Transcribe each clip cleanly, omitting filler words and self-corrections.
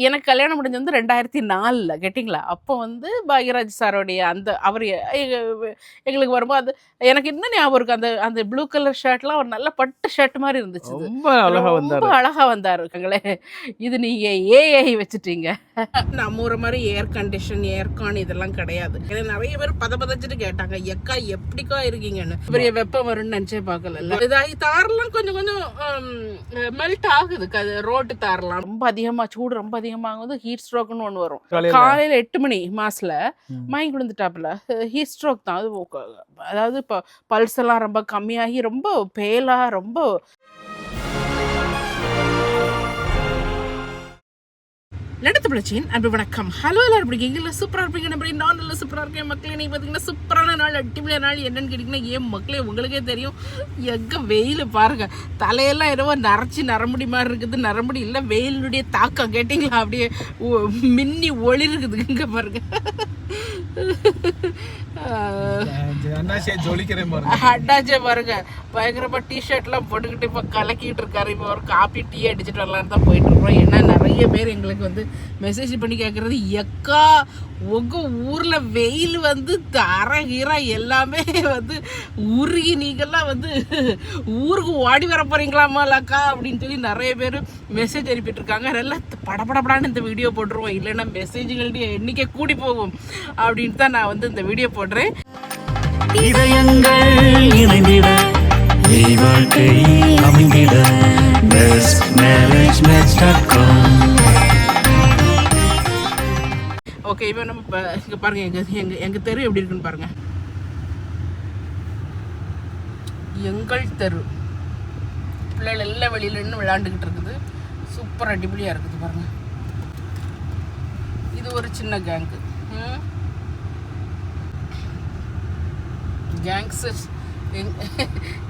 எனக்கு கல்யாணம் முடிஞ்சது வந்து 2004 கேட்டிங்களா? அப்போ வந்து பாக்யராஜ் சாரோடைய அந்த அவர் எங்களுக்கு வரும்போது அது எனக்கு இன்னும் ஞாபகம் இருக்கு. அந்த அந்த ப்ளூ கலர் ஷர்ட்லாம் ஒரு நல்ல பட்டு ஷர்ட் மாதிரி இருந்துச்சு. ரொம்ப அழகா ரொம்ப வந்தாரு. அழகா வந்தாருங்களே. இது நீங்க ஏஐ வச்சுட்டீங்க. நம்ம ஒரு மாதிரி ஏர் கண்டிஷன், ஏர்கான் இதெல்லாம் கிடையாது. ஏன்னா நிறைய பேர் பதச்சிட்டு கேட்டாங்க, எக்கா எப்படிக்கா இருக்கீங்கன்னு. பெரிய வெப்பம் வரும்னு நினைச்சே பார்க்கல. இதாகி தாரெல்லாம் கொஞ்சம் கொஞ்சம் மெல்ட் ஆகுது. ரோட்டு தாரெல்லாம் ரொம்ப அதிகமா சூடு ரொம்ப அதிகமாகுது. ஹீட் ஸ்ட்ரோக்னு ஒன்று வரும். காலையில 8 மணி மாசத்துல மயங்கி விழுந்துட்டாப்புல. ஹீட் ஸ்ட்ரோக் தான் அது. அதாவது இப்போ பல்ஸ் எல்லாம் ரொம்ப கம்மியாகி ரொம்ப பேலா ரொம்ப நடத்து பிடிச்சேன். அன்பு வணக்கம். ஹலோ, எல்லாரும் எப்படி இருக்கீங்க? சூப்பராக இருப்பீங்க நம்பி. நான் நல்லா சூப்பராக இருக்கேன் மக்களே. நீங்கள் பார்த்தீங்கன்னா சூப்பரான நாள், அடிப்படையான நாள். என்னன்னு கேட்டிங்கன்னா, ஏன் மக்களே உங்களுக்கே தெரியும். எங்கே வெயில் பாருங்க, தலையெல்லாம் என்னவோ நரைச்சி நரம்புடி மாதிரி இருக்குது. நரம்புடி இல்லை, வெயிலுடைய தாக்கம் கேட்டிங்களா? அப்படியே மின்னி ஒளி இருக்குது இங்கே பாருங்க. அண்ணாச்சே பாருங்க, பயங்கரமா டிஷர்ட்லாம் போட்டுக்கிட்டு இப்போ கலக்கிட்டு இருக்காரு. இப்போ ஒரு காப்பி டீ அடிச்சுட்டு வரலான்னு தான் போயிட்டு இருக்கோம். ஏன்னா நிறைய பேர் எங்களுக்கு வந்து மெசேஜ் பண்ணி கேட்கறது, எக்கா உங்க ஊர்ல வெயில் வந்து தரகிற எல்லாமே வந்து உருகி நீங்கெல்லாம் வந்து ஊருக்கு ஓடி வர போறீங்களாமாலக்கா அப்படின்னு சொல்லி நிறைய பேர் மெசேஜ் அனுப்பிட்டு இருக்காங்க. எல்லாம் படபடப்படான்னு இந்த வீடியோ போட்டுருவோம், இல்லைன்னா மெசேஜ்களுடைய எண்ணிக்கை கூடி போகும் அப்படின்ட்டு தான் நான் வந்து இந்த வீடியோ போடுறேன். இதயங்கள் இணைந்திட வாழ்க்கை அமைந்திட ஓகே, இப்போ நம்ம இங்கே பாருங்க, எங்கள் தெரு எப்படி இருக்குன்னு பாருங்க. எங்கள் தெரு பிள்ளைகள் எல்லாம் வெளியில நின்று விளையாண்டுக்கிட்டு இருக்குது. சூப்பர் அடிப்படியாக இருக்குது பாருங்க. இது ஒரு சின்ன கேங்கு. கேங்ஸ்டர்ஸ்,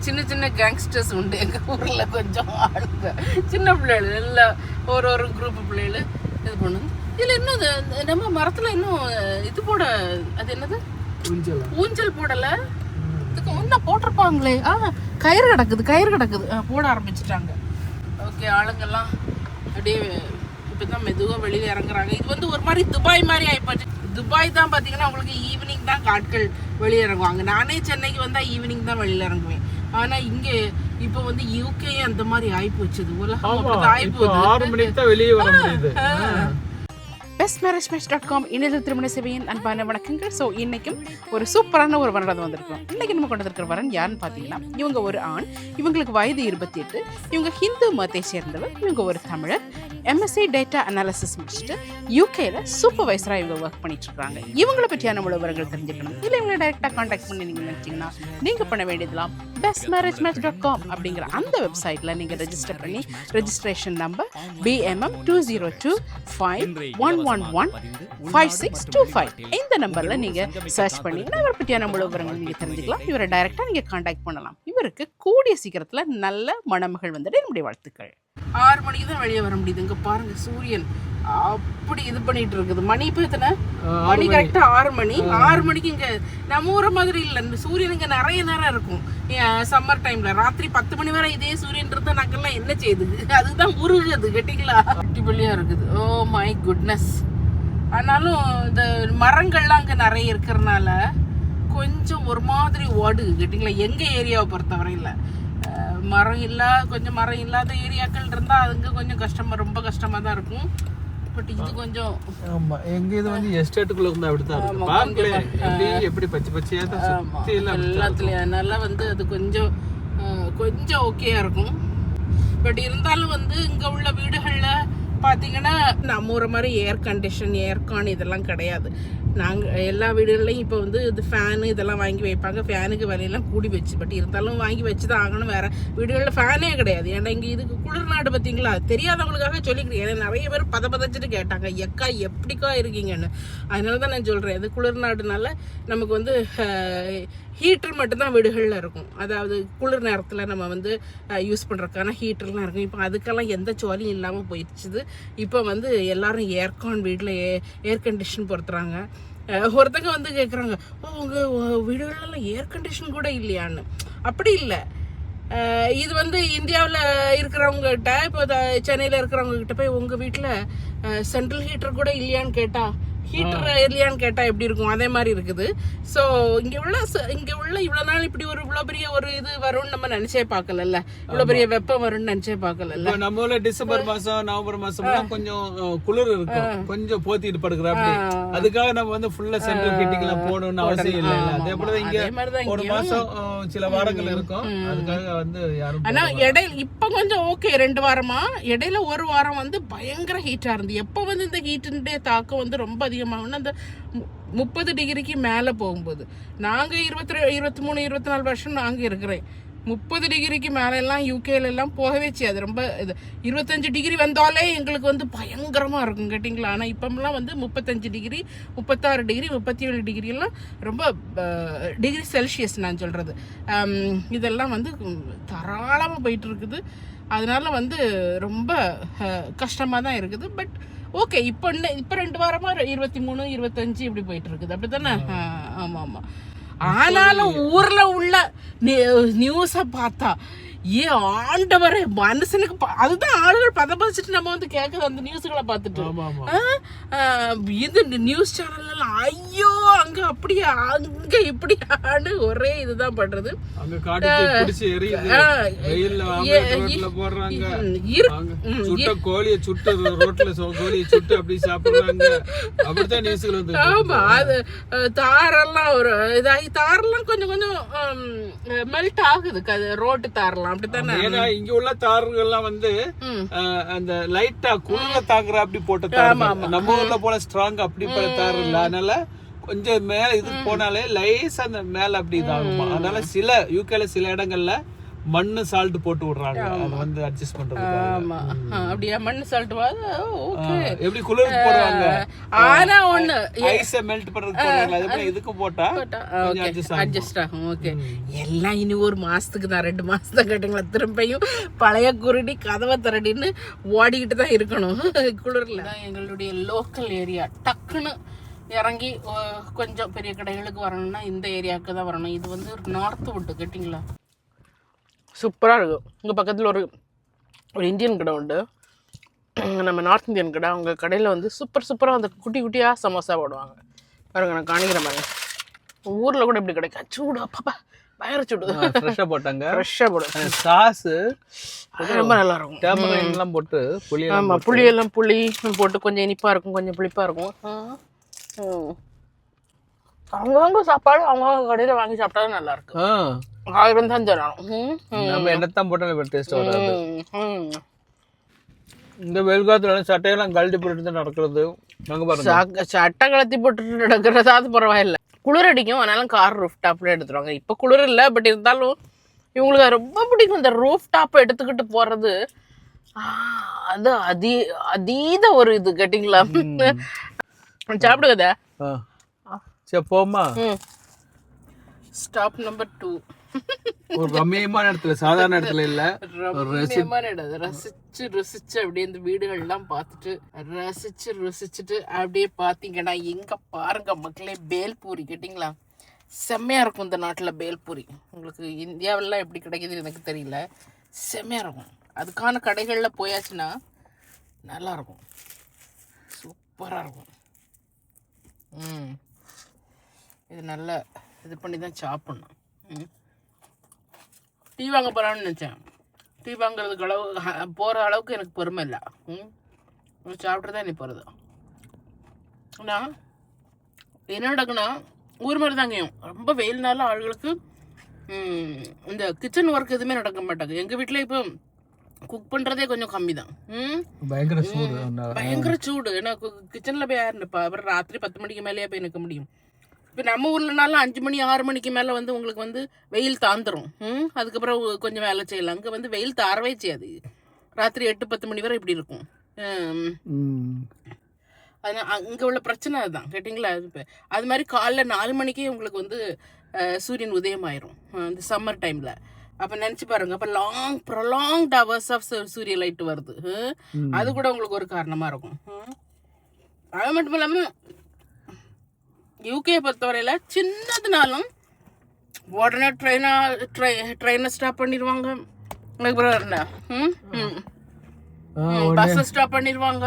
சின்ன சின்ன கேங்ஸ்டர்ஸ் உண்டு எங்கள் ஊரில். கொஞ்சம் ஆளுங்க சின்ன பிள்ளைகள் எல்லாம் ஒரு குரூப் பிள்ளைகள் இது பண்ணுது. இதில் இன்னும் நம்ம மரத்தில் இன்னும் இது போட, அது என்னது, ஊஞ்சல் போடலை. இதுக்கு முன்னே போட்டிருப்பாங்களே. கயிறு கிடக்குது போட ஆரம்பிச்சிட்டாங்க. ஓகே, ஆளுங்கெல்லாம் அப்படியே இப்போ தான் மெதுவாக வெளியில் இறங்குறாங்க. இது வந்து ஒரு மாதிரி துபாய் மாதிரி ஆகிப்போச்சு. துபாய் தான் பார்த்தீங்கன்னா உங்களுக்கு ஈவினிங் தான் ஆட்கள் வெளியே இறங்குவாங்க. நானே சென்னைக்கு வந்தால் ஈவினிங் தான் வெளியில் இறங்குவேன். ஆனால் இங்கே இப்போ வந்து யூகே அந்த மாதிரி ஆகிப்போச்சு. உலகம் ஆகிப்போகுது. 6 மணிக்கு தான் வெளியே வர முடியுது. bestmarriagematch.com இணையதள திருமண சேவையின் அன்பான வணக்கங்கள். ஸோ இன்றைக்கும் ஒரு சூப்பரான ஒரு வரலாறு வந்திருக்கோம். இன்றைக்கி நம்ம கொண்டு வந்திருக்கிற வரன் யாருன்னு பார்த்தீங்கன்னா, இவங்க ஒரு ஆண், இவங்களுக்கு வயது 28, இவங்க ஹிந்து மதத்தை சேர்ந்தவர், இவங்க ஒரு தமிழர், எம்எஸ்சி டேட்டா அனாலிசிஸ் முடிச்சுட்டு யூகேல சூப்பர்வைசராக இவங்க ஒர்க் பண்ணிட்டு இருக்காங்க. இவங்களை பற்றியான விவரங்கள் தெரிஞ்சுக்கணும், இல்லை இவங்களை டைரெக்டாக கான்டாக்ட் பண்ணி நீங்கள் நினச்சிங்கன்னா நீங்கள் பண்ண வேண்டியதுலாம் bestmarriagematch.com அப்படிங்கிற அந்த வெப்சைட்டில் நீங்கள் ரெஜிஸ்டர் பண்ணி ரெஜிஸ்ட்ரேஷன் நம்பர் BMM 2025115625 இந்த நம்பர்ல நீங்க சர்ச் பண்ணி இவரை பற்றியான விவரங்கள் நீங்க தெரிஞ்சுக்கலாம். இவரை டைரக்டா நீங்க கான்டாக்ட் பண்ணலாம். இவருக்கு கூடிய சீக்கிரத்துல நல்ல மணமகள் வந்துட்டு என்னுடைய வாழ்த்துக்கள். 6 மணிக்கு தான் வெளியே வர முடியுது. இங்க பாருங்க, சூரியன் அப்படி இது பண்ணிட்டு இருக்குது. மணி இப்போ எத்தனை மணி? கரெக்டா 6 மணி. 6 மணிக்கு இங்க நம்ம ஊர மாதிரி இல்லை. இந்த சூரியன் இங்க நிறைய நேரம் இருக்கும். சம்மர் டைம்ல ராத்திரி 10 மணி வரை இதே சூரியன் இருந்தா நாங்கெல்லாம் என்ன செய்யுது? அதுதான் உருகுது கேட்டீங்களா? அடிப்பொலியா இருக்குது. Oh my goodness. ஆனாலும் இந்த மரங்கள்லாம் அங்கே நிறைய இருக்கிறதுனால கொஞ்சம் ஒரு மாதிரி ஓடுது கேட்டிங்களா? எங்கள் ஏரியாவை பொறுத்தவரையில் கொஞ்சம் மரம் இல்லாத ஏரியாக்கள் இருந்தால் அதுங்க கொஞ்சம் ரொம்ப கஷ்டமாக தான் இருக்கும். பட் இது கொஞ்சம் எங்க இது வந்து எஸ்டேட்டுக்குள்ள இருந்தா அப்படிதான் இருக்கு. பாக்கல எப்படி பச்சை பச்சையா தான் சுத்தி எல்லாம் எல்லாத்துலயும். அதனால வந்து அது கொஞ்சம் ஓகேயா இருக்கும். பட் இருந்தாலும் வந்து இங்க உள்ள வீடுகள்ல பார்த்தீங்கன்னா நம்ம ஒரு மாதிரி ஏர் கண்டிஷன், ஏர்கான் இதெல்லாம் கிடையாது. நாங்கள் எல்லா வீடுகள்லையும் இப்போ வந்து இது ஃபேனு இதெல்லாம் வாங்கி வைப்பாங்க. ஃபேனுக்கு விலையெல்லாம் கூடி வச்சு, பட் இருந்தாலும் வாங்கி வச்சு தான் ஆகணும். வேறு வீடுகளில் ஃபேனே கிடையாது. ஏன்னா இங்கே இதுக்கு குளிர் நாடு பார்த்தீங்களா? தெரியாதவங்களுக்காக சொல்லிக்கிறேன். ஏன்னா நிறைய பேர் பதச்சிட்டு கேட்டாங்க, எக்கா எப்படிக்கா இருக்கீங்கன்னு. அதனால தான் நான் சொல்கிறேன், இது குளிர் நாடுனால நமக்கு வந்து ஹீட்டர் மட்டும்தான் வீடுகளில் இருக்கும். அதாவது குளிர் நேரத்தில் நம்ம வந்து யூஸ் பண்ணுறதுக்கான ஹீட்டர்லாம் இருக்கும். இப்போ அதுக்கெல்லாம் எந்த சோலியும் இல்லாமல் போயிடுச்சுது. இப்போ வந்து எல்லாரும் ஏர்கான் வீட்டில் ஏர் கண்டிஷன் பொறுத்துறாங்க. ஒருத்தங்க வந்து கேட்குறாங்க, உங்கள் வீடுகளெல்லாம் ஏர் கண்டிஷன் கூட இல்லையான்னு. அப்படி இல்லை, இது வந்து இந்தியாவில் இருக்கிறவங்க கிட்ட இப்போ சென்னையில் இருக்கிறவங்க கிட்ட போய் உங்கள் வீட்டில் சென்ட்ரல் ஹீட்டர் கூட இல்லையான்னு கேட்டா, ஹீட்டர் இல்லையான்னு கேட்டால் எப்படி இருக்கும், அதே மாதிரி இருக்குது. ஸோ இங்கே உள்ள இவ்வளோ நாள் இப்படி இவ்வளோ பெரிய ஒரு இது வரும்னு நம்ம நினச்சே பார்க்கல, இவ்வளோ பெரிய வெப்பம் வரும்னு நினச்சே பார்க்கல. நம்ம ஊர்ல டிசம்பர் மாசம் நவம்பர் மாசம் கொஞ்சம் குளிர் இருக்கும், கொஞ்சம் போத்திட்டு படுக்கிற அப்படி. அதுக்காக நம்ம வந்து ஃபுல்லா சென்ட்ரல் ஹீட்டிங் எல்லாம் போடணும்னு அவசியம் இல்லை. அதே போல இங்க ஒரு மாசம் சில வாரங்கள் இருக்கும், அதுக்காக வந்து யாரும். ஆனா இடையில இப்ப கொஞ்சம் ஓகே, 2 வாரமா இடையில ஒரு வாரம் வந்து பயங்கர ஹீட்டா இருந்து. எப்ப வந்து இந்த ஹீட்டினுடைய தாக்கம் வந்து ரொம்ப அதிகமாகும்னா அந்த 30 டிகிரிக்கு மேல போகும்போது. நாங்க 23 24 வருஷம் நாங்க இருக்கிறேன். 30 டிகிரிக்கு மேல எல்லாம் யூகேல எல்லாம் போகவே செய்யாது. ரொம்ப இது 25 டிகிரி வந்தாலே எங்களுக்கு வந்து பயங்கரமா இருக்கும் கேட்டிங்களா. ஆனா இப்பெல்லாம் வந்து 35 டிகிரி 36 டிகிரி 37 டிகிரி எல்லாம் ரொம்ப டிகிரி செல்சியஸ் நான் சொல்றது, இதெல்லாம் வந்து தாராளமா போயிட்டு இருக்குது. அதனால வந்து ரொம்ப கஷ்டமாக தான் இருக்குது. பட் ஓகே, இப்போ 2 வாரமா 23 25 இப்படி போயிட்டு இருக்குது, அப்படித்தானே? ஆமாம் ஆமாம். ஆனாலும் ஊர்ல உள்ள நியூஸை பார்த்தா ஆண்டவரே மனுஷனுக்கு அதுதான் ஆளுகள் பதப்பதிச்சுட்டு நம்ம வந்து கேட்குது அந்த நியூஸுகளை பார்த்துட்டு. இது நியூஸ் சேனல்ல ஐயோ அங்க அப்படியா அங்க இப்படியான்னு ஒரே இதுதான் பண்றது. ஆமா, அது தாரெல்லாம் ஒரு இதாகி தாரெல்லாம் கொஞ்சம் கொஞ்சம் மெல்ட் ஆகுது, ரோட்டு தாரெல்லாம் அப்படித்தானே. ஏன்னா இங்க உள்ள தார்கள்லாம் வந்து அந்த லைட்டா குளிர தாக்குற அப்படி போட்ட தார், நம்ம ஊர்ல போல ஸ்ட்ராங் அப்படி போல தார் இல்ல. அதனால கொஞ்சம் மேல இது போனாலே லைஸ் அந்த மேல அப்படி இதாகுமா. அதனால சில யூகேல சில இடங்கள்ல மண்ணு சால்ட் போட்டு விடுறாங்க, அது வந்து அட்ஜஸ்ட் பண்றது. ஆமா, அப்படியே மண்ணு சால்ட் ஓகே, எப்படி குளிர் போடுவாங்க. ஆனா ஒண்ணு ஐஸ் மெல்ட் பண்றதுக்கு போடுறாங்க, அது போல இதுக்கு போட்டா அட்ஜஸ்ட் ஆகும். ஓகே, எல்லாம் இனி ஒரு மாசத்துக்கு தான், 2 மாசத்தை கேட்டீங்களா, திரும்பியும் பழைய குருடி கதவை திரடின்னு ஓடிக்கிட்டு தான் இருக்கணும் குளிர்ல. எங்களுடைய லோக்கல் ஏரியா. டக்குன்னு இறங்கி கொஞ்சம் பெரிய கடைகளுக்கு வரணும்னா இந்த ஏரியாவுக்கு தான் வரணும். இது வந்து நார்த் வுட்டு கேட்டிங்களா, சூப்பராக இருக்கும். இங்கே பக்கத்தில் ஒரு இந்தியன் கடை உண்டு, நம்ம நார்த் இந்தியன் கடை. அவங்க கடையில் வந்து சூப்பராக அந்த குட்டி குட்டியாக சமோசா போடுவாங்க பாருங்க. நான் காணிக்கிற மாதிரி ஊரில் கூட இப்படி கிடைக்கும். சூடு அப்பா பயங்கர சூடு, ஃப்ரெஷ்ஷாக போட்டாங்க, ஃப்ரெஷ்ஷாக போடுவாங்க. சாஸு ரொம்ப நல்லா இருக்கும். டேமரின்லாம் போட்டு புளி, ஆமாம், புளியெல்லாம் புளி போட்டு கொஞ்சம் இனிப்பாக இருக்கும், கொஞ்சம் புளிப்பாக இருக்கும். அவங்கவுங்க சாப்பாடு அவங்கவுங்க கடையில் வாங்கி சாப்பிட்டா நல்லா இருக்கு. 1000 தான் சொல்லணும். நம்ம என்னத்தான் போட்டாலும் டேஸ்ட் வராது. இந்த வெயில் காலத்துல சட்டையெல்லாம் கழட்டி போட்டு நடக்கிறது. சட்டை கழட்டி போட்டுட்டு நடக்கிறதாவது பரவாயில்ல, குளிர் அடிக்கும். அதனால கார் ரூஃப் டாப்ல எடுத்துருவாங்க. இப்போ குளிர் இல்லை, பட் இருந்தாலும் இவங்களுக்கு ரொம்ப பிடிக்கும் இந்த ரூஃப் டாப்பை எடுத்துக்கிட்டு போறது. அது அதீத ஒரு இது கேட்டிங்களா. சாப்பிடுங்கதா சரி போமா. Stop number 2. ஒரு ரம்மியமான இடத்துல, சாதாரண இடத்துல இல்ல, ரம்மியமான இடம். ருசிச்சு அப்படியே இந்த வீடுகள்லாம் பார்த்துட்டு ருசிச்சுட்டு அப்படியே பார்த்தீங்கன்னா எங்க பாருங்க மக்களே, பேல்பூரி கேட்டிங்களா, செம்மையா இருக்கும் இந்த நாட்டில் பேல்பூரி. உங்களுக்கு இந்தியாவிலாம் எப்படி கிடைக்குதுன்னு எனக்கு தெரியல, செம்மையா இருக்கும். அதுக்கான கடைகளில் போயாச்சுன்னா நல்லா இருக்கும், சூப்பராக இருக்கும். இது நல்லா இது பண்ணி தான் சாப்பிட்ணும். டீ வாங்க போகலான்னு நினச்சேன். டீ வாங்குறதுக்கு போகிற அளவுக்கு எனக்கு பொறுமை இல்லை. சாப்பிட்டு தான் நீ போகிறது. ஆனால் என்ன நடக்குன்னா ஊர் மாதிரி தாங்கயும் ரொம்ப வெயில்னால ஆளுகளுக்கு இந்த கிச்சன் ஒர்க் எதுவுமே நடக்க மாட்டாங்க. எங்கள் வீட்டில் இப்போ குக் பண்ணுறதே கொஞ்சம் கம்மி தான். பயங்கர சூடு. ஏன்னா கிச்சனில் போய் யார் நிற்பா? அப்புறம் ராத்திரி 10 மணிக்கு மேலேயே போய் நிற்க முடியும். இப்போ நம்ம ஊர்லனாலும் 5 மணி 6 மணிக்கு மேலே வந்து உங்களுக்கு வந்து வெயில் தாந்துரும். அதுக்கப்புறம் கொஞ்சம் வேலை செய்யலாம். அங்கே வந்து வெயில் தாரவே செய்யாது. ராத்திரி 8-10 மணி வரை இப்படி இருக்கும். அதனால் அங்கே உள்ள பிரச்சனை அதுதான் கேட்டிங்களா. அது மாதிரி காலைல 4 மணிக்கே உங்களுக்கு வந்து சூரியன் உதயம் ஆயிரும் இந்த சம்மர் டைமில். அப்போ நினச்சி பாருங்க, அப்போ ப்ரொலாங்ட் ஹவர்ஸ் ஆஃப் சூரிய லைட் வருது. அது கூட உங்களுக்கு ஒரு காரணமாக இருக்கும். அது மட்டும் இல்லாமல் யூகே பொறுத்தவரையில் சின்னதுனாலும் உடனே ட்ரெயினை ஸ்டாப் பண்ணிடுவாங்க. அதுக்கப்புறம் என்ன பஸ்ஸை ஸ்டாப் பண்ணிடுவாங்க.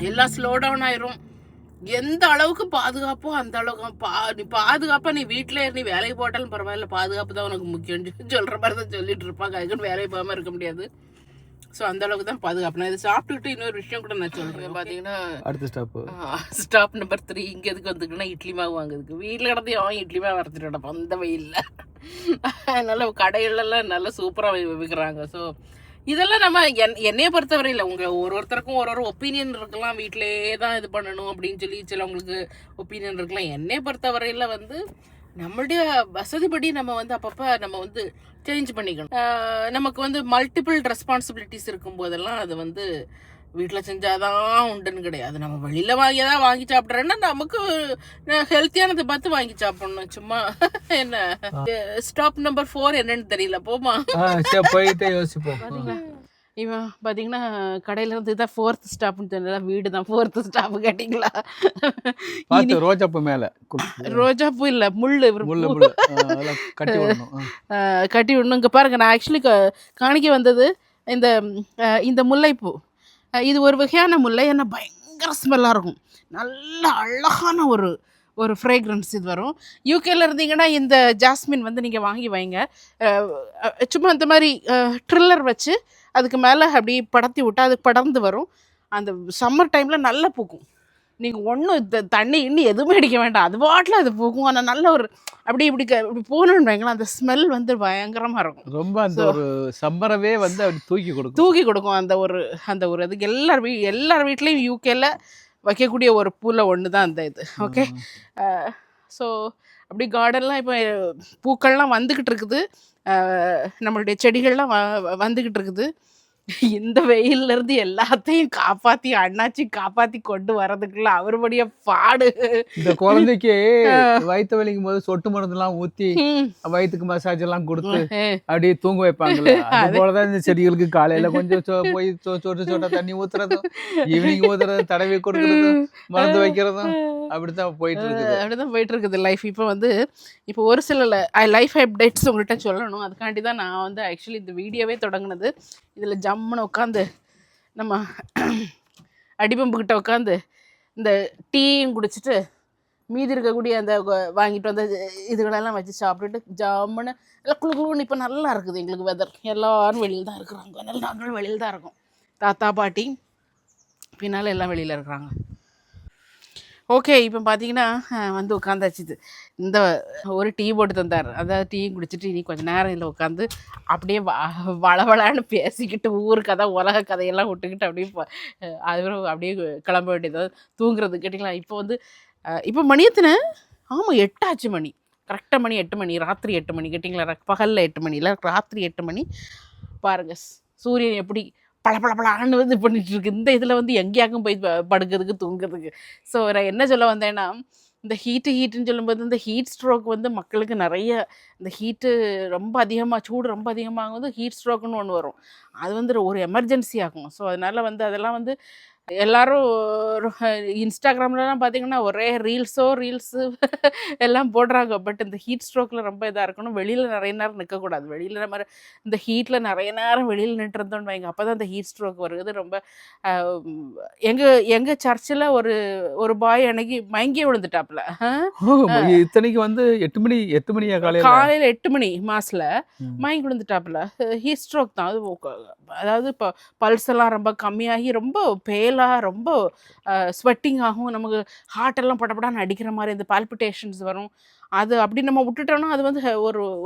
எல்லாம் ஸ்லோ டவுன் ஆயிரும். எந்த அளவுக்கு பாதுகாப்போ அந்த அளவுக்கு நீ பாதுகாப்பா நீ வீட்டிலே நீ வேலைக்கு போட்டாலும் பரவாயில்ல, பாதுகாப்பு தான் உனக்கு முக்கியம் சொல்கிற மாதிரி தான் சொல்லிட்டு இருப்பாங்க. அதுக்குன்னு வேலைக்கு போகாமல் இருக்க முடியாது. ஸோ அந்த அளவுக்கு தான் பாதுகாப்பு. நான் இதை சாப்பிட்டுக்கிட்டு இன்னொரு விஷயம் கூட நான் சொல்கிறேன். பார்த்தீங்கன்னா அடுத்த ஸ்டாப் நம்பர் 3 இங்கே எதுக்கு வந்துக்குன்னா இட்லி மாவு வாங்குறதுக்கு. வீட்டில் கிடந்து அவன் இட்லி மாவு வரைச்சிட்டு கிடப்பான் அந்த வெயிலில். அதனால கடைகளெல்லாம் நல்லா சூப்பராக விற்கிறாங்க. ஸோ இதெல்லாம் நம்ம என்னைய பொறுத்தவரை இல்லை, உங்கள் ஒருத்தருக்கும் ஒரு ஒப்பீனியன் இருக்கலாம். வீட்டிலே தான் இது பண்ணணும் அப்படின்னு சொல்லி சிலவங்களுக்கு ஒப்பீனியன் இருக்கலாம். என்னைய பொறுத்தவரையில் வந்து நம்மளுடைய வசதிப்படி நம்ம வந்து அப்பப்போ நம்ம வந்து சேஞ்ச் பண்ணிக்கணும். நமக்கு வந்து மல்டிபிள் ரெஸ்பான்சிபிலிட்டிஸ் இருக்கும் போதெல்லாம் அது வந்து வீட்டில் செஞ்சாதான் உண்டுன்னு கிடையாது. நம்ம வெளியில் வாங்கியதான் வாங்கி சாப்பிட்றேன்னா நமக்கு ஹெல்த்தியானதை பார்த்து வாங்கி சாப்பிடணும். சும்மா என்ன ஸ்டாப் நம்பர் 4 என்னன்னு தெரியல, போமா போயிட்டே யோசிப்போம். இவன் பார்த்தீங்கன்னா கடையில இருந்து இதான் 4th ஸ்டாப்னு தெரியல, வீடு தான் 4th ஸ்டாப். கேட்டிங்களா? ரோஜாப்பூ மேலே ரோஜாப்பூ இல்லை, முள்ளு கட்டி விடணும். இங்கே பாருங்க, நான் ஆக்சுவலி காணிக்க வந்தது இந்த முல்லைப்பூ. இது ஒரு வகையான முல்லை, என்ன பயங்கர ஸ்மெல்லாக இருக்கும். நல்ல அழகான ஒரு ஃப்ரேக்ரன்ஸ் இது வரும். யூகேல இருந்தீங்கன்னா இந்த ஜாஸ்மின் வந்து நீங்கள் வாங்கி வைங்க. சும்மா இந்த மாதிரி ட்ரில்லர் வச்சு அதுக்கு மேலே அப்படியே படத்தி விட்டால் அது படர்ந்து வரும். அந்த சம்மர் டைமில் நல்லா பூக்கும். நீங்கள் ஒன்றும் தண்ணி இன்னும் எதுவுமே அடிக்க வேண்டாம், அது பாட்டில் அது பூக்கும். ஆனால் நல்ல ஒரு இப்படி போகணுன்னு வைங்களேன், அந்த ஸ்மெல் வந்து பயங்கரமாக இருக்கும். ரொம்ப அந்த ஒரு சம்மரவே வந்து அப்படி தூக்கி கொடுக்கும். அந்த ஒரு அதுக்கு எல்லார் வீட்லேயும் யூகேல வைக்கக்கூடிய ஒரு பூவில் ஒன்று தான் அந்த இது. ஓகே, ஸோ அப்படி கார்டன்லாம் இப்போ பூக்கள்லாம் வந்துக்கிட்டு இருக்குது, நம்மளுடைய செடிகள்லாம் வந்துக்கிட்டு இருக்குது. இந்த வெயிலிருந்து எல்லாத்தையும் காப்பாற்றி கொண்டு வரதுக்குள்ள அவருடைய பாடு. இந்த குழந்தைக்கு வயிற்று வலிக்கும் போது சொட்டு மருந்துலாம் ஊற்றி வயிற்றுக்கு மசாஜ் எல்லாம் கொடுத்து அப்படியே தூங்க வைப்பாங்க. அது போலதான் இந்த செடிகளுக்கு காலையில கொஞ்சம் போய் சொட்ட தண்ணி ஊத்துறதும், ஈவினிங் ஊத்துறதும், தடவி கொடுக்கறதும், மருந்து வைக்கிறதும் அப்படித்தான் போயிட்டு இருக்குது லைஃப். இப்போ ஒரு சில லைஃப் அப்டேட்ஸ் உங்கள்கிட்ட சொல்லணும். அதுக்காண்டி தான் நான் வந்து ஆக்சுவலி இந்த வீடியோவே தொடங்கினது. இதில் ஜம்முன்னு உட்காந்து நம்ம அடிபம்புக்கிட்ட உட்காந்து இந்த டீயும் குடிச்சிட்டு மீதி இருக்கக்கூடிய அந்த வாங்கிட்டு வந்த இதுகளெல்லாம் வச்சு சாப்பிட்டுட்டு ஜம்முன்னு எல்லாம் குழுன்னு. இப்போ நல்லா இருக்குது எங்களுக்கு வெதர். எல்லோரும் வெளியில் தான் இருக்கிறாங்க. அதனால நாங்களும் வெளியில் தான் இருக்கோம். தாத்தா பாட்டி பின்னால் எல்லாம் வெளியில் இருக்கிறாங்க. ஓகே, இப்போ பார்த்தீங்கன்னா வந்து உட்காந்தாச்சு. இந்த ஒரு டீ போட்டு தந்தார். அதாவது டீயும் குடிச்சிட்டு இனி கொஞ்சம் நேரம் இதில் உட்காந்து அப்படியே வளவளான்னு பேசிக்கிட்டு ஊர் கதை உலக கதையெல்லாம் விட்டுக்கிட்டு அப்படியே கிளம்ப வேண்டியது, தூங்குறது. கேட்டிங்களா? இப்போ மணி எத்தனை? ஆமாம், 8 ஆச்சு மணி. கரெக்டாக மணி 8 மணி, ராத்திரி 8 மணி. கேட்டிங்களா? பகலில் 8 மணி இல்லை, ராத்திரி 8 மணி. பாருங்கள் சூரியன் எப்படி பளபளபளான்னு இது பண்ணிட்டு இருக்கு. இந்த இதில் எங்கேயாக்கும் போய் படுக்கிறதுக்கு தூங்குறதுக்கு. ஸோ நான் என்ன சொல்ல வந்தேன்னா, இந்த ஹீட்டுன்னு சொல்லும்போது இந்த ஹீட் ஸ்ட்ரோக் மக்களுக்கு நிறைய இந்த ஹீட்டு ரொம்ப அதிகமாக, சூடு ரொம்ப அதிகமாகும் ஹீட் ஸ்ட்ரோக்குன்னு ஒன்று வரும். அது ஒரு எமர்ஜென்சி ஆகும். ஸோ அதனால் அதெல்லாம் எல்லாரும் இன்ஸ்டாகிராம்லலாம் பார்த்தீங்கன்னா ஒரே ரீல்ஸு எல்லாம் போடுறாங்க. பட் இந்த ஹீட் ஸ்ட்ரோக்கில் ரொம்ப இதாக இருக்கணும். வெளியில் நிறைய நேரம் நிற்கக்கூடாது. வெளியில் நம்ம இந்த ஹீட்டில் நிறைய நேரம் வெளியில் நின்றுருந்தோன்னு வைங்க, அப்போ தான் இந்த ஹீட் ஸ்ட்ரோக் வருது. ரொம்ப எங்கள் சர்ச்சில் ஒரு பாய் அன்னைக்கு மயங்கியே விழுந்துட்டாப்புல. இத்தனைக்கு 8 மணியா காலையில் 8 மணி மாசில் மயங்கி விழுந்துட்டாப்புல. ஹீட் ஸ்ட்ரோக் தான். அதாவது இப்போ பல்ஸ் எல்லாம் ரொம்ப கம்மியாகி ரொம்ப ரொம்ப ஸ்வெட்டிங் ஆகும். நமக்கு ஹார்ட்டெல்லாம் படப்படான்னு அடிக்கிற மாதிரி இந்த பால்பிட்டேஷன்ஸ் வரும். அது அப்படி நம்ம விட்டுட்டோம்னா அது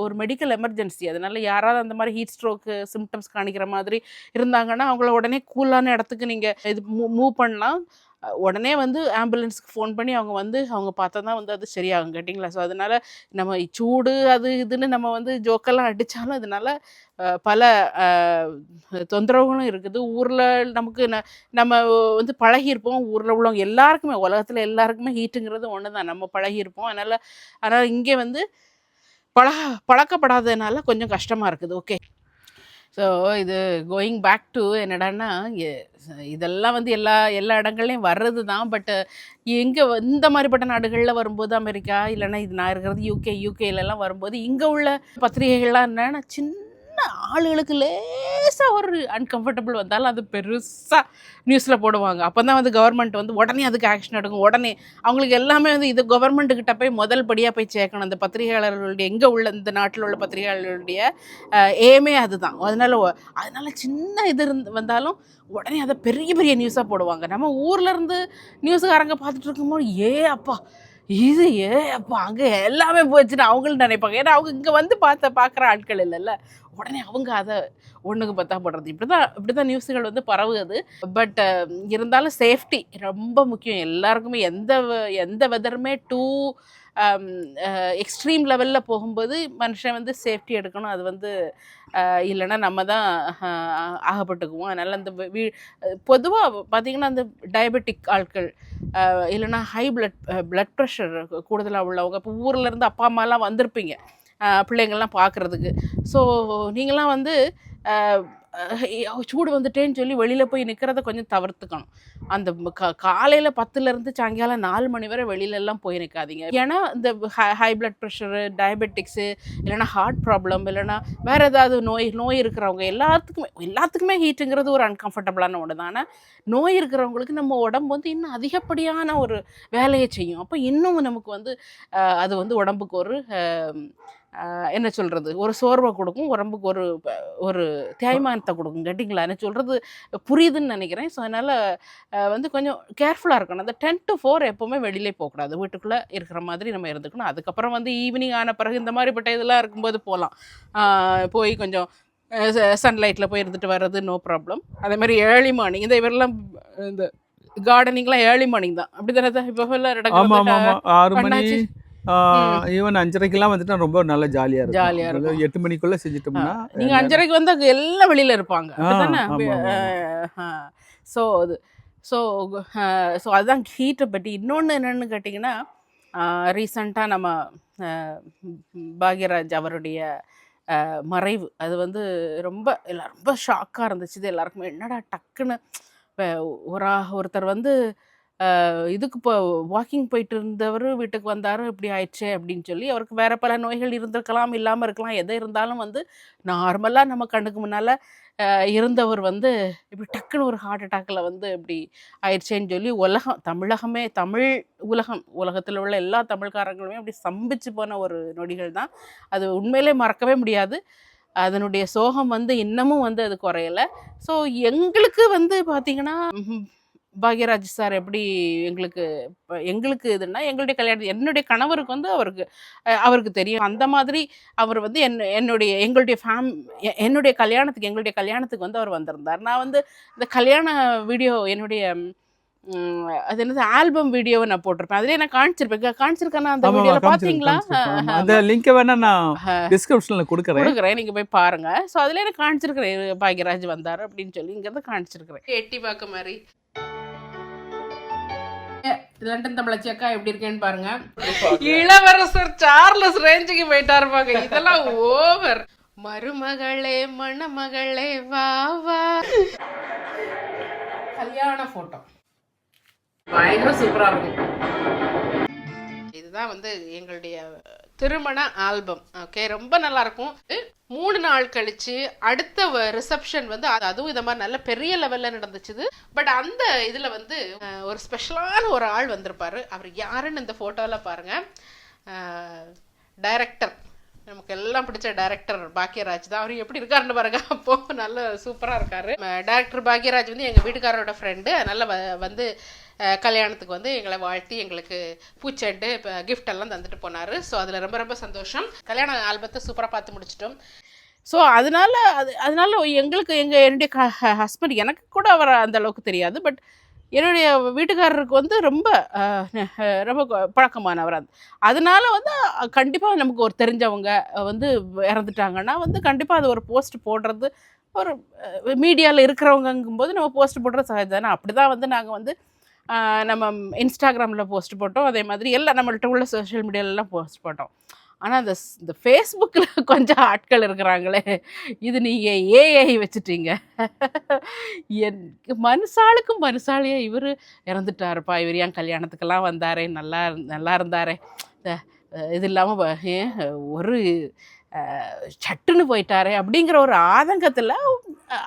ஒரு மெடிக்கல் எமர்ஜென்சி. அதனால யாராவது அந்த மாதிரி ஹீட் ஸ்ட்ரோக்கு சிம்டம்ஸ் காணிக்கிற மாதிரி இருந்தாங்கன்னா அவங்கள உடனே கூலான இடத்துக்கு நீங்கள் இது மூவ் பண்ணலாம். உடனே ஆம்புலன்ஸுக்கு ஃபோன் பண்ணி அவங்க பார்த்தா தான் அது சரியாகும். கேட்டிங்களா? ஸோ அதனால் நம்ம சூடு அது இதுன்னு நம்ம ஜோக்கெல்லாம் அடித்தாலும் அதனால் பல தொந்தரவுகளும் இருக்குது. ஊரில் நமக்கு நம்ம பழகியிருப்போம். ஊரில் உள்ளவங்க எல்லாருக்குமே, உலகத்தில் எல்லாருக்குமே ஹீட்டுங்கிறது ஒன்று தான். நம்ம பழகியிருப்போம். அதனால் இங்கே பழக்கப்படாததுனால கொஞ்சம் கஷ்டமாக இருக்குது. ஓகே, ஸோ இது கோயிங் பேக் டு என்னடான்னா இதெல்லாம் வந்து எல்லா எல்லா இடங்கள்லையும் வர்றது தான். பட் எங்கே இந்த மாதிரிப்பட்ட நாடுகளில் வரும்போது அமெரிக்கா இல்லைன்னா இது நான் இருக்கிறது யூகேலலாம் வரும்போது இங்கே உள்ள பத்திரிகைகள்லாம் என்னன்னா சின்ன ஆளுகளுக்கு லேசாக ஒரு அன்கம்ஃபர்டபுள் வந்தாலும் அது பெருசாக நியூஸில் போடுவாங்க. அப்போ தான் வந்து கவர்மெண்ட் வந்து உடனே அதுக்கு ஆக்ஷன் எடுக்கும். உடனே அவங்களுக்கு எல்லாமே வந்து இது கவர்மெண்ட்டுக்கிட்ட போய் முதல் படியாக போய் சேர்க்கணும். அந்த பத்திரிகையாளர்களுடைய எங்கே உள்ள இந்த நாட்டில் உள்ள பத்திரிகையாளர்களுடைய ஏமே அதுதான். அதனால சின்ன இது வந்தாலும் உடனே அதை பெரிய பெரிய நியூஸாக போடுவாங்க. நம்ம ஊர்லேருந்து நியூஸுக்காரங்க பார்த்துட்டு இருக்கும்போது அப்பா இது அப்பா அங்கே எல்லாமே போச்சுன்னு அவங்களும் நினைப்பாங்க. ஏன்னா அவங்க இங்கே வந்து பார்க்குற ஆட்கள் இல்லைல்ல. உடனே அவங்க அதை ஒன்றுக்கு பத்தா போடுறது. இப்படி தான் நியூஸுகள் வந்து பரவுது. பட் இருந்தாலும் சேஃப்டி ரொம்ப முக்கியம் எல்லாருக்குமே. எந்த வெதருமே டூ எக்ஸ்ட்ரீம் லெவலில் போகும்போது மனுஷன் வந்து சேஃப்டி எடுக்கணும். அது வந்து இல்லைன்னா நம்ம தான் ஆகப்பட்டுக்குவோம். அதனால் அந்த பொதுவாக பார்த்திங்கன்னா அந்த டயபெட்டிக் ஆட்கள் இல்லைன்னா ஹை பிளட் ப்ரெஷர் கூடுதலாக உள்ளவங்க இப்போ ஊர்லேருந்து அப்பா அம்மாலாம் வந்திருப்பீங்க பிள்ளைங்கள்லாம் பார்க்குறதுக்கு. ஸோ நீங்களாம் வந்து சூடு வந்துட்டேன்னு சொல்லி வெளியில் போய் நிற்கிறத கொஞ்சம் தவிர்த்துக்கணும். அந்த காலையில் 10லேருந்து சாயங்காலம் 4 மணி வரை வெளியிலலாம் போய் நிற்காதீங்க. ஏன்னா இந்த ஹை பிளட் ப்ரெஷரு, டயபெட்டிக்ஸு, இல்லைனா ஹார்ட் ப்ராப்ளம், இல்லைனா வேறு ஏதாவது நோய் இருக்கிறவங்க எல்லாத்துக்குமே ஹீட்டுங்கிறது ஒரு அன்கம்ஃபர்டபுளான ஒன்று தான். ஆனால் நோய் இருக்கிறவங்களுக்கு நம்ம உடம்பு வந்து இன்னும் அதிகப்படியான ஒரு வேலையை செய்யும். அப்போ இன்னும் நமக்கு வந்து அது வந்து உடம்புக்கு ஒரு என்ன சொல்கிறது, ஒரு சோர்வை கொடுக்கும், உடம்புக்கு ஒரு தேய்மானத்தை கொடுக்கும். கேட்டிங்களா என்ன சொல்கிறது புரியுதுன்னு நினைக்கிறேன். ஸோ அதனால் வந்து கொஞ்சம் கேர்ஃபுல்லாக இருக்கணும். அந்த 10 to 4 எப்போவுமே வெளியிலே போகக்கூடாது. வீட்டுக்குள்ளே இருக்கிற மாதிரி நம்ம இருந்துக்கணும். அதுக்கப்புறம் வந்து ஈவினிங் ஆன பிறகு இந்த மாதிரிப்பட்ட இதெல்லாம் இருக்கும்போது போகலாம். போய் கொஞ்சம் சன்லைட்டில் போய் இருந்துட்டு வர்றது நோ ப்ராப்ளம். அதே மாதிரி ஏர்லி மார்னிங் இவரெல்லாம் இந்த கார்டனிங்லாம் ஏர்லி மார்னிங் தான். அப்படி தானே தான் இப்போ எல்லாம் 6 மணி ஈவன் 5:30க்கெல்லாம் வந்துட்டு ரொம்ப நல்லா ஜாலியாக இருக்கும். 8 மணிக்குள்ளே செஞ்சுட்டோம்னா நீங்கள் 5:30க்கு வந்து எல்லாம் வெளியில் இருப்பாங்க. ஸோ ஸோ அதுதான் ஹீட்டை பற்றி. இன்னொன்று என்னென்னு கேட்டிங்கன்னா ரீசண்டாக நம்ம பாக்யராஜ் அவருடைய மறைவு அது வந்து ரொம்ப ஷாக்காக இருந்துச்சு. இது எல்லாருக்குமே என்னடா டக்குன்னு ஒருத்தர் வந்து இதுக்கு இப்போ வாக்கிங் போயிட்டு இருந்தவர் வீட்டுக்கு வந்தார் இப்படி ஆயிடுச்சு அப்படின்னு சொல்லி. அவருக்கு வேறு பல நோய்கள் இருந்திருக்கலாம், இல்லாமல் இருக்கலாம். எதை இருந்தாலும் வந்து நார்மலாக நம்ம கண்ணுக்கு முன்னால் இருந்தவர் வந்து இப்படி டக்குன்னு ஒரு ஹார்ட் அட்டாக்கில் வந்து இப்படி ஆயிடுச்சேன்னு சொல்லி தமிழ் உலகத்தில் உள்ள எல்லா தமிழ்காரங்களுமே அப்படி சம்பிச்சு போன ஒரு நொடிகள் தான். அது உண்மையிலே மறக்கவே முடியாது. அதனுடைய சோகம் வந்து இன்னமும் வந்து அது குறையலை. ஸோ எங்களுக்கு வந்து பார்த்திங்கன்னா பாக்யராஜ் சார் எப்படி எங்களுக்கு இதுன்னா எங்களுடைய கல்யாணம் என்னுடைய கணவருக்கு வந்து அவருக்கு தெரியும். அந்த மாதிரி அவர் வந்து எங்களுடைய கல்யாணத்துக்கு வந்து அவர் வந்திருந்தார். நான் வந்து இந்த கல்யாண வீடியோ என்னுடைய அது என்னது ஆல்பம் வீடியோவை நான் போட்டிருப்பேன். அதிலே நான் காணிச்சிருக்கேன்னா அந்த வீடியோவில் பார்த்தீங்களா? அந்த லிங்க் வேணா நான் டிஸ்கிரிப்ஷனில் கொடுக்குறேன், நீங்கள் போய் பாருங்க. ஸோ அதிலே நான் காணிச்சிருக்கிறேன் பாக்யராஜ் வந்தார் அப்படின்னு சொல்லி இங்கிறத காணிச்சிருக்கிறேன். எட்டி பார்க்க மாதிரி லண்டன் தமிழச்சி அக்கா எப்படி இருக்கேன்னு பாருங்க. இளவரசர் சார்லஸ் ரேஞ்சுக்கு போயிட்டாரு பாங்க. இதெல்லாம் ஓவர். மருமகளே மணமகளே வா வா. கல்யாண போட்டோ பயங்கர சூப்பரா இருக்கும். இதுதான் வந்து எங்களுடைய திருமண ஆல்பம். ஓகே, ரொம்ப நல்லா இருக்கும். 3 நாள் கழிச்சு அடுத்த ரிசப்ஷன் வந்து அதுவும் இந்த மாதிரி நல்ல பெரிய லெவல்ல நடந்துச்சு. பட் அந்த இதுல வந்து ஒரு ஸ்பெஷலான ஒரு ஆள் வந்திருப்பாரு. அவர் யாருன்னு இந்த போட்டோல பாருங்க. டைரக்டர், நமக்கு எல்லாம் பிடிச்ச டைரக்டர் பாக்யராஜ் தான். அவர் எப்படி இருக்காருன்னு பாருங்க. அப்போ நல்ல சூப்பரா இருக்காரு. டைரக்டர் பாக்யராஜ் வந்து எங்க வீட்டுக்காரோட ஃப்ரெண்டு. அதனால வந்து கல்யாணத்துக்கு வந்து எங்களை வாழ்த்தி எங்களுக்கு பூச்செண்டு கிஃப்ட் எல்லாம் தந்துட்டு போனார். ஸோ அதில் ரொம்ப ரொம்ப சந்தோஷம். கல்யாண ஆல்பத்தை சூப்பராக பார்த்து முடிச்சிட்டோம். ஸோ அதனால என்னுடைய ஹஸ்பண்ட், எனக்கு கூட அவர் அந்த அளவுக்கு தெரியாது, பட் என்னுடைய வீட்டுக்காரருக்கு வந்து ரொம்ப பழக்கமானவர். அதனால வந்து கண்டிப்பாக நமக்கு ஒரு தெரிஞ்சவங்க வந்து இறந்துட்டாங்கன்னா வந்து கண்டிப்பாக அது ஒரு போஸ்ட் போடுறது, ஒரு மீடியாவில் இருக்கிறவங்கும்போது நம்ம போஸ்ட் போடுறது சகஜம் தானே. அப்படி தான் வந்து நாங்கள் வந்து நம்ம இன்ஸ்டாகிராமில் போஸ்ட் போட்டோம். அதே மாதிரி எல்லாம் நம்மள்கிட்ட உள்ள சோஷியல் மீடியாலெலாம் போஸ்ட் போட்டோம். ஆனால் இந்த ஃபேஸ்புக்கில் கொஞ்சம் ஆட்கள் இருக்கிறாங்களே, இது நீங்கள் ஏஐ வச்சுட்டீங்க. என் மனுஷாளுக்கும் மனுஷாலியா இவர் இறந்துட்டாருப்பா, இவர் ஏன் கல்யாணத்துக்கெல்லாம் வந்தாரே, நல்லா இருந்தாரே, இது இல்லாமல் ஒரு சட்டுன்னு போயிட்டாரே அப்படிங்கிற ஒரு ஆதங்கத்தில்,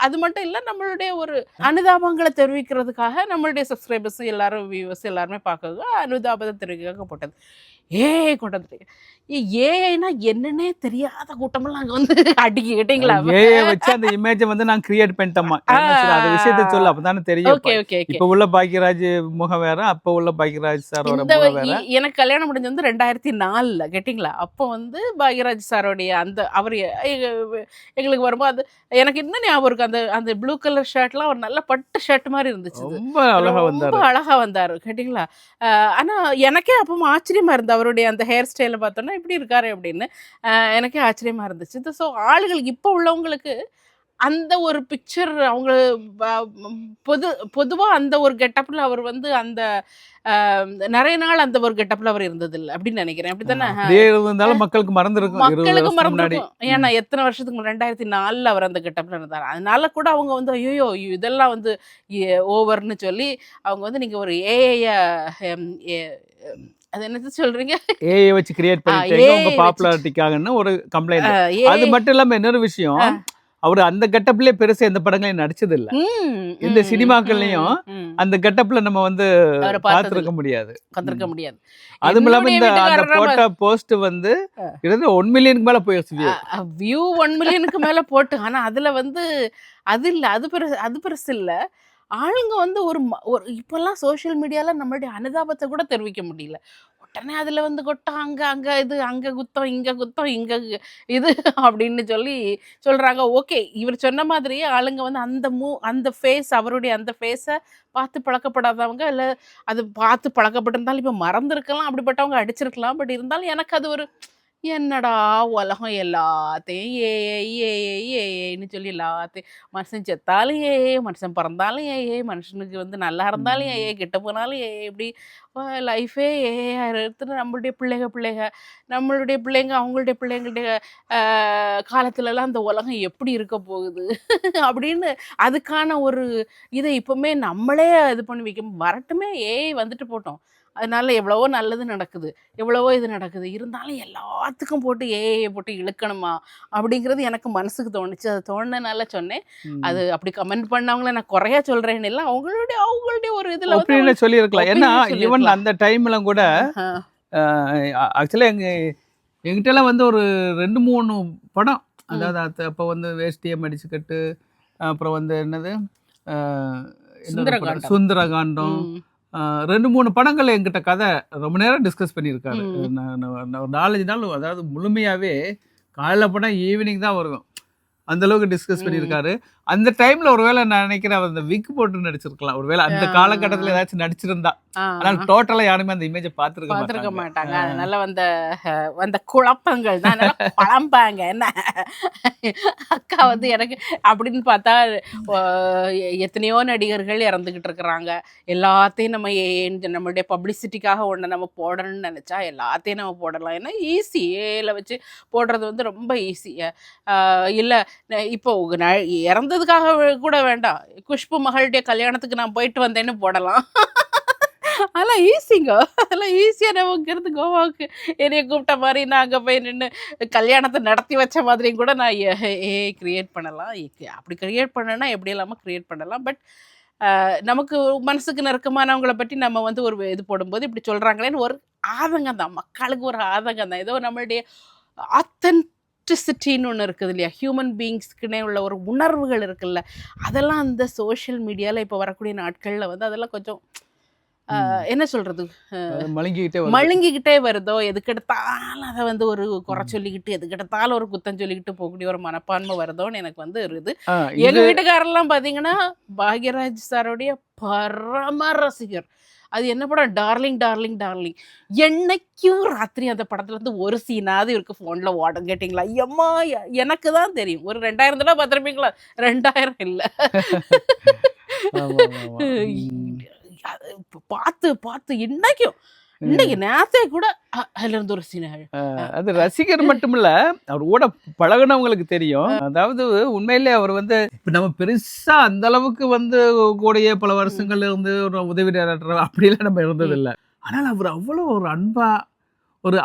அது மட்டும் இல்லை, நம்மளுடைய ஒரு அனுதாபங்களை தெரிவிக்கிறதுக்காக நம்மளுடைய சப்ஸ்கிரைபர்ஸ் எல்லாரும் வியூவர்ஸ் எல்லாருமே பார்க்கறது அனுதாபத்தை தெரிவிக்க போட்டது ஏஐ கொண்டது. ஏஐனா என்னன்னே தெரியாத கூட்டமெல்லாம் அங்கே வந்து அடிக்கிட்டீங்களா? ஏஐ வச்சு அந்த இமேஜை வந்து நான் கிரியேட் பண்ணிட்டோமா, அந்த விஷயத்தை சொல்லு, அப்பதானே தெரியும். Okay okay. இப்ப உள்ள பாக்யராஜ் முகம் வேற, அப்ப உள்ள பாக்யராஜ் சாரோட முகம் வேற. எனக்கு கல்யாணம் முடிஞ்சது வந்து 2004 கேட்டிங்களா? அப்போ வந்து பாக்யராஜ் சாரோடைய அந்த அவர் எங்களுக்கு வரும்போது எனக்கு இன்னும் ஞாபகம் இருக்கு, அந்த அந்த ப்ளூ கலர் ஷர்ட்லாம் ஒரு நல்ல பட்டு ஷர்ட் மாதிரி இருந்துச்சு. ரொம்ப அழகா வந்தாரு, ரொம்ப அழகா வந்தாரு கேட்டிங்களா? ஆனா எனக்கே அப்போ ஆச்சரியமா இருந்தது, அவருடைய அந்த ஹேர் ஸ்டைலை பார்த்தோன்னா இப்படி இருக்காரு அப்படின்னு எனக்கே ஆச்சரியமா இருந்துச்சு. ஸோ ஆளுகளுக்கு இப்போ உள்ளவங்களுக்கு அந்த ஒரு பிக்சர், அவங்க பொதுவாக அந்த ஒரு கெட்டப்பில் அவர் வந்து அந்த நிறைய நாள் அந்த ஒரு கெட்டப்பில் அவர் இருந்தது இல்லை அப்படின்னு நினைக்கிறேன். அப்படித்தானே? இருந்தாலும் மக்களுக்கு மறந்துருக்கும். ஏன்னா எத்தனை வருஷத்துக்கு 2004 அவர் அந்த கெட்டப்பில் இருந்தார். அதனால கூட அவங்க வந்து ஐயோ இதெல்லாம் வந்து ஓவர்னு சொல்லி அவங்க வந்து நீங்கள் ஒரு ஏஐ அது என்னது சொல்றீங்க, ஏஐ வச்சு கிரியேட் பண்ணிட்டீங்க உங்க பாப்புலாரிட்டிக்காகன்னு ஒரு கம்ப்ளைண்ட். அது மட்டும் இல்லாம இன்னொரு விஷயம், அவர் அந்த கெட்டப்லயே பெருசா எந்த படங்களையும் நடிச்சது இல்ல, எந்த சினிமாக்கள்லயும் அந்த கெட்டப்ல நம்ம வந்து பார்த்திருக்க முடியாது. அதுவும் இல்லாம இந்த அந்த போட்டோ போஸ்ட் வந்து 1 மில்லியனுக்கு மேல போயிடுச்சு வியூ, 1 மில்லியனுக்கு மேல போட்டு. ஆனா அதுல வந்து அது இல்ல, அது பெருசு இல்ல. ஆளுங்க வந்து ஒரு இப்போல்லாம் சோஷியல் மீடியாவில் நம்மளுடைய அனுதாபத்தை கூட தெரிவிக்க முடியல. உடனே அதில் வந்து கொட்டம், அங்கே இது, அங்கே குத்தம், இங்கே இது அப்படின்னு சொல்கிறாங்க. ஓகே, இவர் சொன்ன மாதிரி ஆளுங்க வந்து அந்த ஃபேஸ், அவருடைய அந்த ஃபேஸை பார்த்து பழக்கப்படாதவங்க, இல்லை அது பார்த்து பழக்கப்பட்டிருந்தாலும் இப்போ மறந்துருக்கலாம், அப்படிப்பட்டவங்க அடிச்சிருக்கலாம். பட் இருந்தாலும் எனக்கு அது ஒரு என்னடா உலகம் எல்லாத்தையும் ஏஐன்னு சொல்லி எல்லாத்தையும், மனுஷன் செத்தாலும் ஏஏ, மனுஷன் பிறந்தாலும் ஏஏ, மனுஷனுக்கு வந்து நல்லா இருந்தாலும் ஏஏ, கெட்ட போனாலும் ஏஏ, இப்படி லைஃபே ஏஐயா எடுத்துட்டு நம்மளுடைய பிள்ளைங்க அவங்களுடைய பிள்ளைங்களுடைய காலத்துலலாம் அந்த உலகம் எப்படி இருக்க போகுது அப்படின்னு அதுக்கான ஒரு இதை இப்போவுமே நம்மளே இது பண்ணி வைக்க வரட்டுமே, ஏஐ வந்துட்டு போட்டோம். அதனால எவ்வளவோ நல்லது நடக்குது, எவ்வளவோ இது நடக்குது, இருந்தாலும் எல்லாத்துக்கும் போட்டு ஏஐ போட்டு இழுக்கணுமா அப்படிங்கிறது எனக்கு மனசுக்கு தோணுச்சு. அது தோணுனால சொன்னேன். அது அப்படி கமெண்ட் பண்ணவங்கள நான் குறையா சொல்றேன்னு இல்லை, அவங்களுடைய ஒரு இதுல வந்து சொல்லியிருக்கலாம். ஏன்னா ஈவன் அந்த டைம்ல கூட ஆக்சுவலா எங்கிட்ட எல்லாம் வந்து ஒரு 2-3 படம், அதாவது அப்ப வந்து வேஷ்டியை மடிச்சுக்கட்டு, அப்புறம் வந்து என்னது சுந்தரகாண்டம், 2-3 படங்கள் என்கிட்ட கதை ரொம்ப நேரம் டிஸ்கஸ் பண்ணியிருக்காரு. ஒரு 4-5 நாள், அதாவது முழுமையாவே காலைல படம் ஈவினிங் தான் வரும், அந்த அளவுக்கு டிஸ்கஸ் பண்ணியிருக்காரு. அந்த டைம்ல ஒருவேளை நான் நினைக்கிறேன் அவர் அந்த விக் போட்டு நடிச்சிருக்கலாம், ஒருவேளை அந்த காலகட்டத்தில் ஏதாச்சும் நடிச்சிருந்தா. ஆனால் டோட்டலா யாருமே அந்த இமேஜை பார்த்துருக்க மாட்டாங்க. அதனால வந்த குழப்பங்கள் தான் பழம்பாங்க. என்ன அக்கா வந்து எனக்கு அப்படின்னு பார்த்தா எத்தனையோ நடிகர்கள் இறந்துகிட்டு இருக்கிறாங்க. எல்லாத்தையும் நம்ம நம்மளுடைய பப்ளிசிட்டிக்காக ஒன்று நம்ம போடணும்னு நினைச்சா எல்லாத்தையும் நம்ம போடலாம். ஏன்னா ஈஸி, ஏல வச்சு போடுறது வந்து ரொம்ப ஈஸி. இல்லை இப்போ இறந்ததுக்காக கூட வேண்டாம், குஷ்பு மகளுடைய கல்யாணத்துக்கு நான் போயிட்டு வந்தேன்னு போடலாம். அதெல்லாம் ஈஸிங்க, அதெல்லாம் ஈஸியாக நமக்கு கோவாவுக்கு என்னைய கூப்பிட்ட மாதிரி நான் அங்கே போய் நின்று கல்யாணத்தை நடத்தி வச்ச மாதிரியும் கூட நான் ஏஐ க்ரியேட் பண்ணலாம். அப்படி க்ரியேட் பண்ணனா எப்படி இல்லாமல் க்ரியேட் பண்ணலாம். பட் நமக்கு மனசுக்கு நெருக்கமானவங்களை பற்றி நம்ம வந்து ஒரு இது போடும்போது இப்படி சொல்கிறாங்களேன்னு ஒரு ஆதங்கம் தான், மக்களுக்கு ஒரு ஆதங்கம் தான். ஏதோ நம்மளுடைய ஆத்தென்டிசிட்டின்னு ஒன்று இருக்குது இல்லையா, ஹியூமன் பீயிங்ஸ்க்குனே உள்ள ஒரு உணர்வுகள் இருக்குல்ல, அதெல்லாம் அந்த சோஷியல் மீடியாவில் இப்போ வரக்கூடிய நாட்களில் வந்து அதெல்லாம் கொஞ்சம் என்ன சொல்கிறது, மழுங்கிக்கிட்டே வருதோ, எதுக்கெடுத்தாலும் அதை வந்து ஒரு குறை சொல்லிக்கிட்டு, எதுக்கெடுத்தாலும் ஒரு குத்தம் சொல்லிக்கிட்டு போகக்கூடிய ஒரு மனப்பான்மை வருதோன்னு எனக்கு வந்து இருக்குது. எங்கள் வீட்டுக்காரெல்லாம் பார்த்தீங்கன்னா பாக்யராஜ் சாரோடைய பரம ரசிகர். அது என்ன படம், டார்லிங் டார்லிங் டார்லிங். என்னைக்கும் ராத்திரி அந்த படத்துல இருந்து ஒரு சீனாவது இருக்கு ஃபோனில் ஓடும் கேட்டிங்களா? எம்மா எனக்கு தான் தெரியும், ஒரு 2000 தடவை பார்த்துருப்பீங்களா? 2000 இல்லை, பார்த்து இன்னைக்கும் இன்னைக்கு நேரத்தே கூட அதுல இருந்து ஒரு சீன் அது ரசிகர் மட்டுமில்ல, அவர் கூட பழகுனவங்களுக்கு தெரியும். அதாவது உண்மையிலே அவர் வந்து இப்ப நம்ம பெருசா அந்த அளவுக்கு வந்து கூடயே பல வருஷங்கள்ல இருந்து ஒரு உதவி டைரக்டர் அப்படிலாம் நம்ம இருந்தது இல்லை. ஆனால் அவர் அவ்வளோ ஒரு அன்பா ஒரு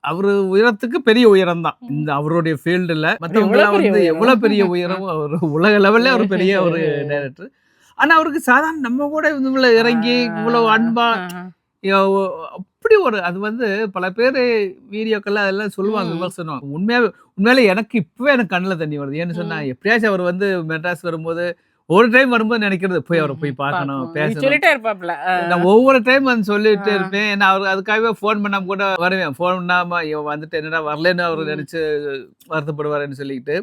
அவரு உயரத்துக்கு பெரிய உயரம் தான் இந்த அவருடைய ஃபீல்டுல. மற்றவங்களாம் வந்து எவ்வளவு பெரிய உயரம், அவர் உலக லெவல்ல ஒரு பெரிய ஒரு டைரக்டர். ஆனா அவருக்கு சாதாரண நம்ம கூட இவ்வளவு இறங்கி இவ்வளவு அன்பா அப்படி ஒரு அது வந்து பல பேர் வீடியோக்கெல்லாம் அதெல்லாம் சொல்லுவாங்க, விமர்சனம். உண்மையிலே எனக்கு இப்பவே எனக்கு கண்ணில் தண்ணி வருது. ஏன்னு சொன்னா எப்படியாச்சும் அவர் வந்து மெட்ராஸ் வரும்போது ஒரு டைம் வரும்போது நினைக்கிறது போய் அவரை போய் பார்க்கணும், பேசணும். நான் ஒவ்வொரு டைம் வந்து சொல்லிட்டு இருப்பேன். ஏன்னா அவர் அதுக்காகவே ஃபோன் பண்ணாம கூட வருவேன். ஃபோன் பண்ணாம வந்துட்டு என்னடா வரலன்னு அவர் நினைச்சு வருத்தப்படுவாருன்னு சொல்லிக்கிட்டு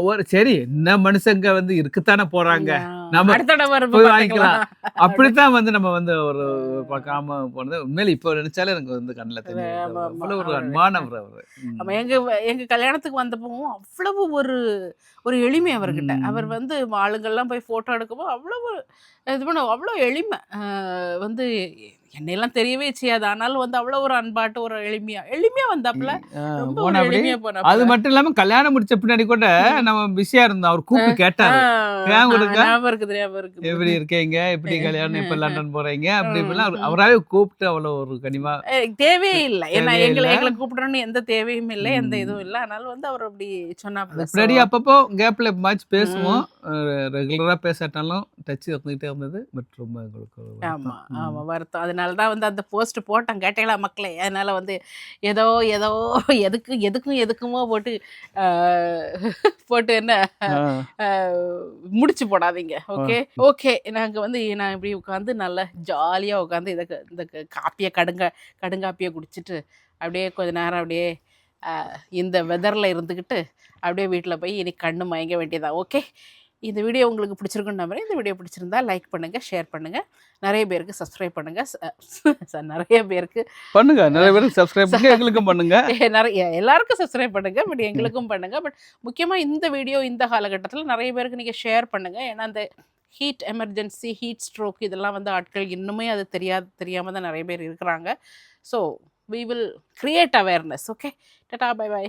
ஒரு சரி என்ன மனுஷங்க வந்து இருக்குத்தானே போறாங்க, நம்ம போய் வாங்கிக்கலாம் அப்படித்தான் வந்து நம்ம வந்து ஒரு பார்க்காம போனது. உண்மையில இப்ப நினைச்சாலே எனக்கு வந்து கண்ணில் தெரியும் அவ்வளவு ஒரு அன்பானவர் அவரு. எங்க கல்யாணத்துக்கு வந்தப்பவும் அவ்வளவு ஒரு எளிமை அவர்கிட்ட. அவர் வந்து ஆளுங்கள்லாம் போய் போட்டோ எடுக்கும்போது அவ்வளவு இது பண்ண அவ்வளோ எளிமை. வந்து என்னையெல்லாம் தெரியவே செய்யாது, ஆனாலும் வந்து அவ்வளோ ஒரு அன்பாட்டு ஒரு எளிமையா வந்தாப்புல. அது மட்டும் இல்லாம கல்யாணம் முடிச்ச பின்னாடி கூட நம்ம பிஸியா இருந்தோம். அவர் கூப்பிட்டு கேட்டாரு, எப்படி இருக்கீங்க, எப்படி கல்யாணம், இப்ப லண்டன் போறீங்க அப்படி இப்படிலாம் அவராவே கூப்பிட்டு அவ்வளோ ஒரு கனிமா. தேவையே இல்லை, ஏன்னா எங்களை கூப்பிடணும்னு எந்த தேவையும் இல்லை, எந்த இதுவும் இல்லை. ஆனாலும் வந்து அவர் அப்படி சொன்னாப்புல. முன்னாடி அப்பப்போ கேப்ல மேட்ச் பேசுவோம், ரெகுலரா பேசாட்டாலும் டச் இருந்துகிட்டே இருந்தது. பட் ரொம்ப எங்களுக்கு ஆமா ஆமா வருத்தம். அதனாலதான் வந்து அந்த போஸ்ட் போட்டேன், கேட்டீங்களா மக்களே. அதனால வந்து ஏதோ எதுக்குமோ போட்டு என்ன முடிச்சு போடாதீங்க. ஓகே நாங்க வந்து நான் இப்படி உட்காந்து நல்லா ஜாலியா உட்காந்து இந்த காப்பியை கடுங்காப்பியை குடிச்சிட்டு அப்படியே கொஞ்ச நேரம் அப்படியே இந்த வெதர்ல இருந்துக்கிட்டு அப்படியே வீட்டில் போய் இனி கண்ணு மயங்க வேண்டியதான். ஓகே, இந்த வீடியோ உங்களுக்கு பிடிச்சிருக்குன்னு நம்புறேன். இந்த வீடியோ பிடிச்சிருந்தா லைக் பண்ணுங்கள், ஷேர் பண்ணுங்கள், நிறைய பேருக்கு சப்ஸ்கிரைப் பண்ணுங்கள். நிறைய பேருக்கு சப்ஸ்கிரைப் பண்ணுங்க, எங்களுக்கும் பண்ணுங்க. எல்லாருக்கும் சப்ஸ்கிரைப் பண்ணுங்கள், பட் எங்களுக்கும் பண்ணுங்கள். பட் முக்கியமாக இந்த வீடியோ இந்த காலகட்டத்தில் நிறைய பேருக்கு நீங்கள் ஷேர் பண்ணுங்கள். ஏன்னா அந்த ஹீட் எமர்ஜென்சி, ஹீட் ஸ்ட்ரோக் இதெல்லாம் வந்து ஆட்கள் இன்னுமே அது தெரியாமல் தான் நிறைய பேர் இருக்கிறாங்க. So we will create awareness. Okay, tata, bye bye.